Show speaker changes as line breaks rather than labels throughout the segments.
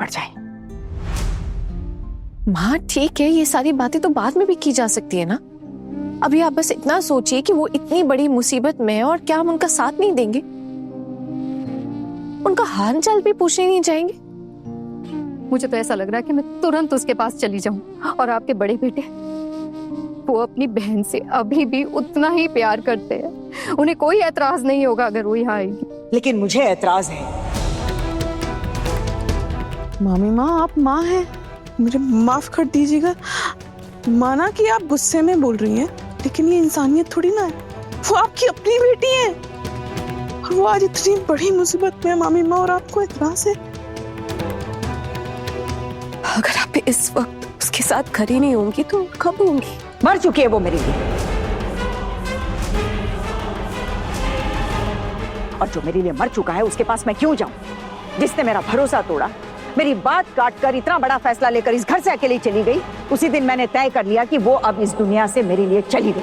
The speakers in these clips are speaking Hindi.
पड़ जाए।
माँ ठीक है, ये सारी बातें तो बाद में भी की जा सकती है ना। अभी आप बस इतना सोचिए कि वो इतनी बड़ी मुसीबत में है और क्या हम उनका साथ नहीं देंगे? उनका हाल चाल भी पूछने नहीं जाएंगे?
मुझे तो ऐसा लग रहा है कि मैं तुरंत उसके पास चली जाऊं। और आपके बड़े बेटे, वो अपनी बहन से अभी भी उतना ही प्यार करते हैं। उन्हें कोई ऐतराज नहीं होगा अगर वो यहाँ आएगी।
लेकिन मुझे ऐतराज है।
मामी माँ, आप माँ हैं, मुझे माफ कर दीजिएगा। माना कि आप गुस्से में बोल रही हैं, लेकिन ये इंसानियत थोड़ी ना है। वो आपकी अपनी बेटी है और वो आज इतनी बड़ी मुसीबत में है मामी माँ, और आपको एतराज है।
अगर आप इस वक्त उसके साथ खड़ी नहीं होंगी तो कब होंगी?
मर चुकी है वो मेरे लिए, और जो मेरे लिए मर चुका है उसके पास मैं क्यों जाऊं? जिसने मेरा भरोसा तोड़ा, मेरी बात काट कर इतना बड़ा फैसला लेकर इस घर से अकेली चली गई, उसी दिन मैंने तय कर लिया कि वो अब इस दुनिया से मेरे लिए चली गई।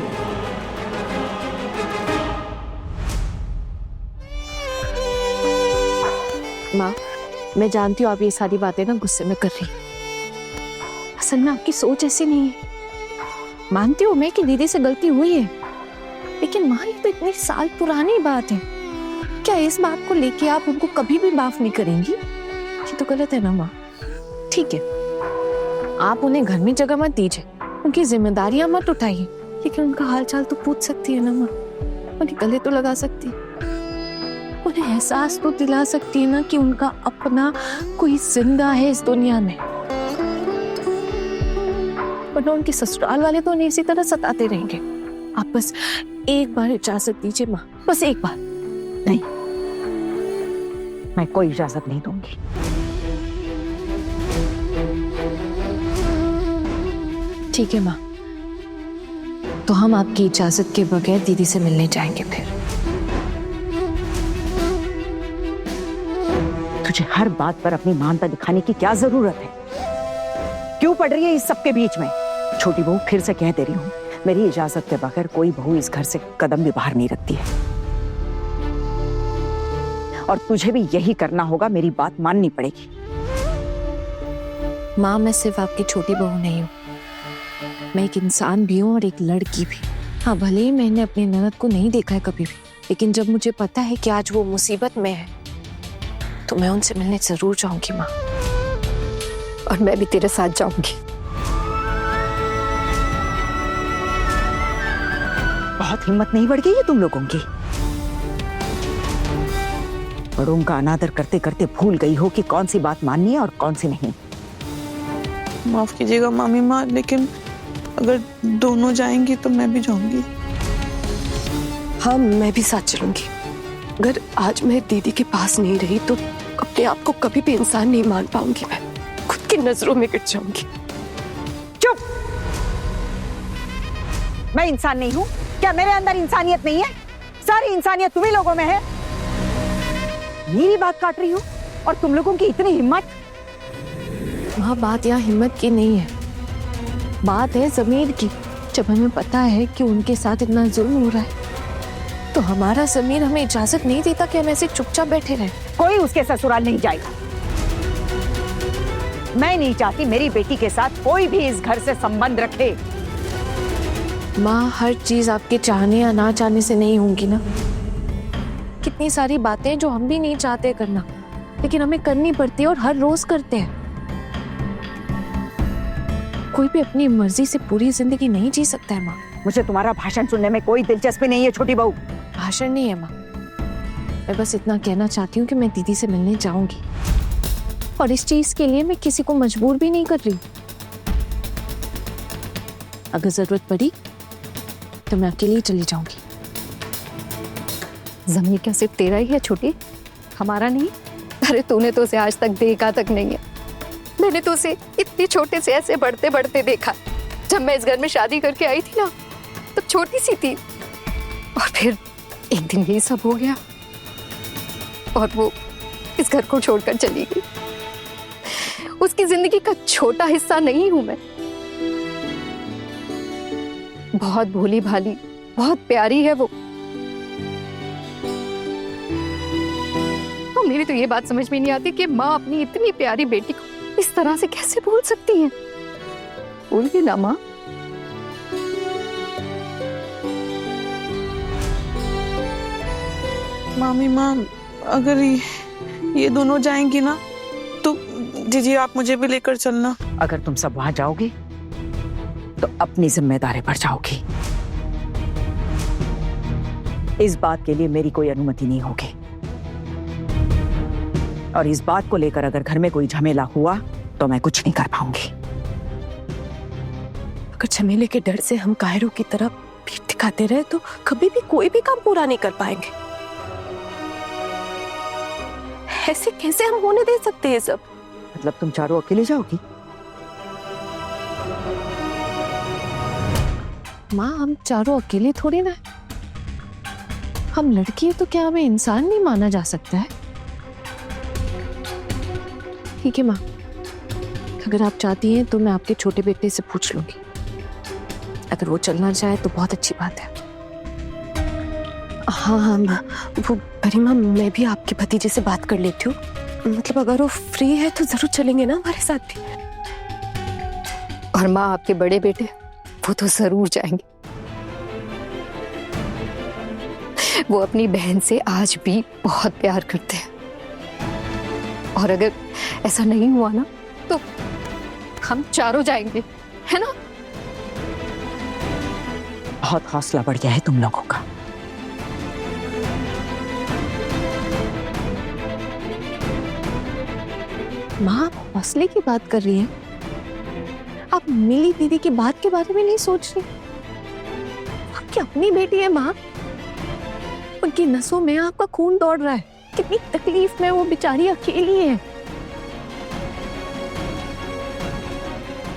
माँ, मैं जानती हूँ आप ये सारी बातें ना गुस्से में कर रही हैं। असल में आपकी सोच ऐसी नहीं है। मानती हूँ मैं कि दीदी से गलती हुई है, लेकिन माँ ये तो इतनी साल पुरानी बात है। क्या इस बात को लेके आप उनको कभी भी माफ नहीं करेंगी? ये तो गलत है ना माँ। ठीक है, आप उन्हें घर में जगह मत दीजिए, उनकी जिम्मेदारियां मत उठाइए, लेकिन उनका हालचाल तो पूछ सकती है ना माँ। उन्हें गले तो लगा सकती है, उन्हें एहसास तो दिला सकती है ना कि उनका अपना कोई जिंदा है इस दुनिया में। वरना उनके ससुराल वाले तो उन्हें इसी तरह सताते रहेंगे। आप बस एक बार इजाजत दीजिए माँ, बस एक बार।
नहीं, मैं कोई इजाजत नहीं दूंगी।
ठीक है माँ, तो हम आपकी इजाजत के बगैर दीदी से मिलने जाएंगे फिर।
तुझे हर बात पर अपनी मानता दिखाने की क्या जरूरत है? क्यों पड़ रही है इस सब के बीच में? छोटी बहू, फिर से कह दे रही हूँ, मेरी इजाजत के बगैर कोई बहू इस घर से कदम भी बाहर नहीं रखती है, और तुझे भी यही करना होगा। मेरी बात माननी पड़ेगी।
माँ, मैं सिर्फ आपकी छोटी बहू नहीं हूँ, मैं एक इंसान भी हूँ और एक लड़की भी। हाँ, भले ही मैंने अपनी ननद को नहीं देखा है कभी भी, लेकिन जब मुझे पता है कि आज वो मुसीबत में है तो मैं उनसे मिलने जरूर जाऊंगी माँ।
और मैं भी तेरे साथ जाऊंगी।
बहुत हिम्मत नहीं बढ़ गई है तुम लोगों की? बड़ों का अनादर करते करते भूल गई हो कि कौन सी बात माननी है और कौन सी नहीं।
माफ कीजिएगा मामी माँ, लेकिन अगर दोनों जाएंगी तो मैं भी जाऊंगी।
हाँ, मैं भी साथ चलूंगी। अगर आज मैं दीदी के पास नहीं रही तो अपने आप को कभी भी इंसान नहीं मान पाऊंगी। मैं खुद की नजरों में गिर जाऊंगी।
चुप! मैं इंसान नहीं हूं? क्या मेरे अंदर इंसानियत नहीं है? सारी इंसानियत तुम्ही लोगों में है। मेरी बात काट रही हो और तुम लोगों की इतनी हिम्मत।
वहाँ बात यहाँ हिम्मत की नहीं है, बात है ज़मीर की। जब हमें पता है कि उनके साथ इतना जुल्म हो रहा है तो हमारा ज़मीर हमें इजाजत नहीं देता कि हम ऐसे चुपचाप बैठे रहें।
कोई उसके ससुराल नहीं जाएगा। मैं नहीं चाहती मेरी बेटी के साथ कोई भी इस घर से संबंध रखे।
माँ, हर चीज आपके चाहने या ना चाहने से नहीं होंगी ना। कितनी सारी बातें जो हम भी नहीं चाहते करना, लेकिन हमें करनी पड़ती है और हर रोज करते हैं। कोई भी अपनी मर्जी से पूरी जिंदगी नहीं जी सकता है माँ।
मुझे तुम्हारा भाषण सुनने में कोई दिलचस्पी नहीं है छोटी बहू।
भाषण नहीं है माँ, मैं बस इतना कहना चाहती हूँ कि मैं दीदी से मिलने जाऊंगी, और इस चीज के लिए मैं किसी को मजबूर भी नहीं कर रही। अगर जरूरत पड़ी तो मैं अकेली चली जाऊंगी।
जमीन क्या सिर्फ तेरा ही है छोटी, हमारा नहीं? अरे तूने तो उसे आज तक देखा तक नहीं है। मैंने तो उसे इतने छोटे से ऐसे बढ़ते बढ़ते देखा। जब मैं इस घर में शादी करके आई थी ना, तब छोटी सी थी, और फिर एक दिन यही सब हो गया और वो इस घर को छोड़कर चली गई। उसकी जिंदगी का छोटा हिस्सा नहीं हूं मैं। बहुत भोली भाली, बहुत प्यारी है वो। मेरी तो ये बात समझ में नहीं आती कि माँ अपनी इतनी प्यारी बेटी को इस तरह से कैसे भूल सकती है। भूलिए ना माँ।
मामी माँ, अगर ये दोनों जाएंगी ना तो जीजी आप मुझे भी लेकर चलना।
अगर तुम सब वहां जाओगे तो अपनी जिम्मेदारी पर जाओगी। इस बात के लिए मेरी कोई अनुमति नहीं होगी, और इस बात को लेकर अगर घर में कोई झमेला हुआ तो मैं कुछ नहीं कर पाऊंगी।
अगर झमेले के डर से हम कायरों की तरफ पीठ दिखाते रहे तो कभी भी कोई भी काम पूरा नहीं कर पाएंगे। ऐसे कैसे हम होने दे सकते हैं सब?
मतलब तुम चारों अकेले जाओगी?
माँ, हम चारों अकेले थोड़ी ना। हम लड़की है तो क्या हमें इंसान नहीं माना जा सकता है? ठीक है माँ, अगर आप चाहती हैं तो मैं आपके छोटे बेटे से पूछ लूंगी। अगर वो चलना चाहे तो बहुत अच्छी बात है। हाँ हाँ माँ, वो गरिमा, मैं भी आपके भतीजे से बात कर लेती हूँ। मतलब अगर वो फ्री है तो जरूर चलेंगे ना हमारे साथ भी।
और माँ, आपके बड़े बेटे वो तो जरूर जाएंगे। वो अपनी बहन से आज भी बहुत प्यार करते हैं, और अगर ऐसा नहीं हुआ ना तो हम चारों जाएंगे, है ना?
बहुत हौसला बढ़ गया है तुम लोगों का।
माँ, आप हौसले की बात कर रही हैं? आप मिली दीदी की बात के बारे में नहीं सोच रही? आपकी अपनी बेटी है माँ, उनकी नसों में आपका खून दौड़ रहा है। कितनी तकलीफ में वो बेचारी अकेली है।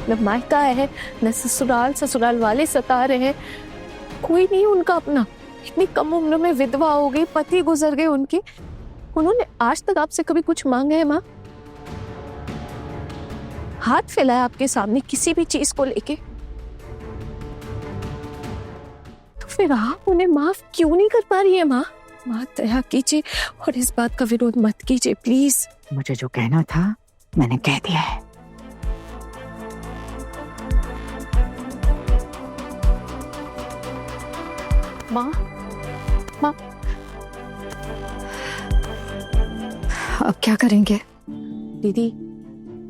न मायका है, न ससुराल, ससुराल वाले सता रहे हैं, कोई नहीं उनका अपना। इतनी कम उम्र में विधवा हो गई, पति गुजर गए उनके। उन्होंने आज तक आपसे कभी कुछ मांगा है माँ? हाथ फैलाया आपके सामने किसी भी चीज को लेके? तो फिर आप उन्हें माफ क्यों नहीं कर पा रही है माँ? माँ, दया कीजिए और इस बात का विरोध मत कीजिए प्लीज।
मुझे जो कहना था मैंने कह दिया है।
माँ, माँ, अब क्या करेंगे?
दीदी,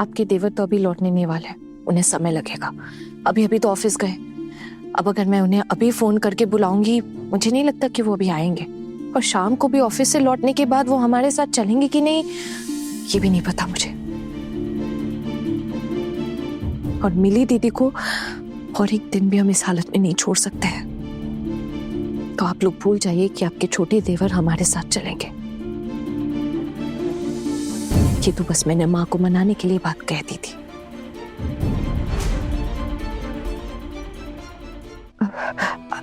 आपके देवर तो अभी लौटने नहीं वाले, उन्हें समय लगेगा। अभी अभी तो ऑफिस गए। अब अगर मैं उन्हें अभी फोन करके बुलाऊंगी, मुझे नहीं लगता कि वो अभी आएंगे। और शाम को भी ऑफिस से लौटने के बाद वो हमारे साथ चलेंगे कि नहीं, ये भी नहीं पता मुझे। और मिली दीदी को और एक दिन भी हम इस हालत में नहीं छोड़ सकते हैं। तो आप लोग भूल जाइए कि आपके छोटे देवर हमारे साथ चलेंगे। ये तो बस मैंने माँ को मनाने के लिए बात कह दी थी।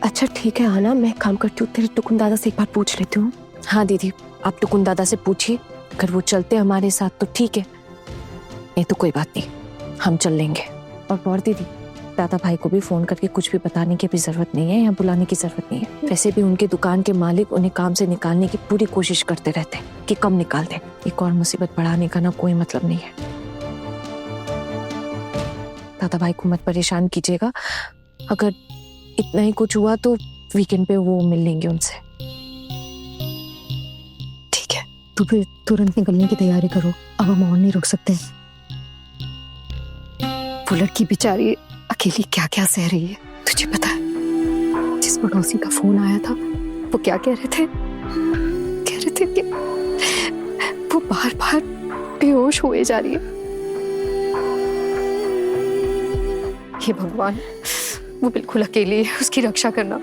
अच्छा ठीक है आना, मैं काम करती हूँ, तेरे टुकुन दादा से एक बार पूछ लेती हूँ। हाँ दीदी, आप टुकुन दादा से पूछिए, अगर वो चलते हमारे साथ तो ठीक है, नहीं तो कोई बात नहीं, हम चल लेंगे। और दीदी, दादा भाई को भी फोन करके कुछ भी बताने की भी जरूरत नहीं है या बुलाने की जरूरत नहीं है। वैसे भी उनके दुकान के मालिक उन्हें काम से निकालने की पूरी कोशिश करते रहते हैं कि कम निकाल दें। एक और मुसीबत बढ़ाने का ना कोई मतलब नहीं है। दादा भाई को मत परेशान कीजिएगा। अगर इतना ही कुछ हुआ तो वीकेंड पे वो मिल लेंगे उनसे।
ठीक है, तू भी तुरंत निकलने की तैयारी करो, अब हम और नहीं रुक सकते। वो लड़की बेचारी अकेली क्या क्या सह रही है, तुझे पता है? जिस पड़ोसी का फोन आया था वो क्या कह रहे थे? कह रहे थे कि वो बार बार बेहोश हुए जा रही है। हे भगवान, वो बिल्कुल अकेली है, उसकी रक्षा करना।